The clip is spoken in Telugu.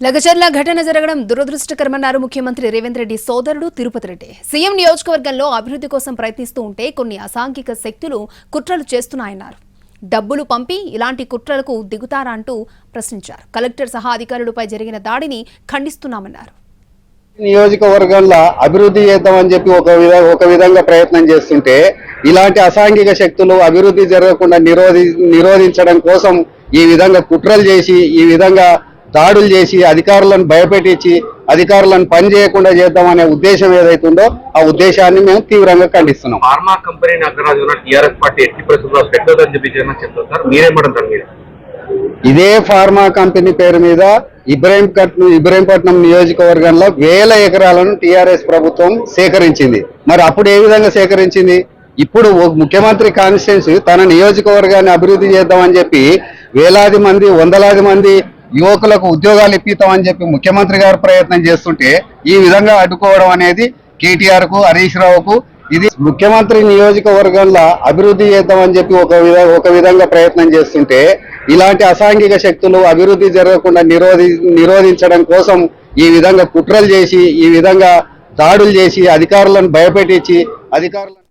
లగచర్ల ఘటన జరగడం దురదృష్టకరమన్నారు ముఖ్యమంత్రి రేవంత్ రెడ్డి సోదరుడు తిరుపతి రెడ్డి. సీఎం నియోజకవర్గంలో అభివృద్ధి కోసం ప్రయత్నిస్తూ ఉంటే కొన్ని అసాంఘిక శక్తులు కుట్రలు చేస్తున్నాయన్నారు. డబ్బులు పంపి ఇలాంటి కుట్రలకు దిగుతారా అంటూ ప్రశ్నించారు. కలెక్టర్ సహా అధికారులపై జరిగిన దాడిని ఖండిస్తున్నామన్నారు. నియోజకవర్గంలో అభివృద్ధి చేద్దామని చెప్పి ఒక విధంగా ప్రయత్నం చేస్తుంటే ఇలాంటి అసాంఘిక శక్తులు అభివృద్ధి జరగకుండా నిరోధించడం కోసం ఈ విధంగా కుట్రలు చేసి ఈ విధంగా దాడులు చేసి అధికారులను భయపెట్టించి అధికారులను పని చేయకుండా చేద్దామనే ఉద్దేశం ఏదైతుందో ఆ ఉద్దేశాన్ని మేము తీవ్రంగా ఖండిస్తున్నాం. ఫార్మా కంపెనీ టీఆర్ఎస్ పార్టీ ఎట్టి పరిస్థితుల్లో పెట్టదని చెప్పి చెప్తారు, మీరేమంటారు? మీరు ఇదే ఫార్మా కంపెనీ పేరు మీద ఇబ్రహీంపట్నం నియోజకవర్గంలో 1000 ఎకరాలను టీఆర్ఎస్ ప్రభుత్వం సేకరించింది. మరి అప్పుడు ఏ విధంగా సేకరించింది? ఇప్పుడు ముఖ్యమంత్రి కాన్స్టిట్యున్సీ తన నియోజకవర్గాన్ని అభివృద్ధి చేద్దామని చెప్పి వేలాది మంది వందలాది మంది యువకులకు ఉద్యోగాలు ఇప్పిస్తామని చెప్పి ముఖ్యమంత్రి గారు ప్రయత్నం చేస్తుంటే ఈ విధంగా అడ్డుకోవడం అనేది కేటీఆర్ కు హరీష్ రావుకు ఇది ముఖ్యమంత్రి నియోజకవర్గంలో అభివృద్ధి చేద్దామని చెప్పి ఒక విధంగా ప్రయత్నం చేస్తుంటే ఇలాంటి అసాంఘిక శక్తులు అభివృద్ధి జరగకుండా నిరోధించడం కోసం ఈ విధంగా కుట్రలు చేసి ఈ విధంగా దాడులు చేసి అధికారులను భయపెట్టించి అధికారులను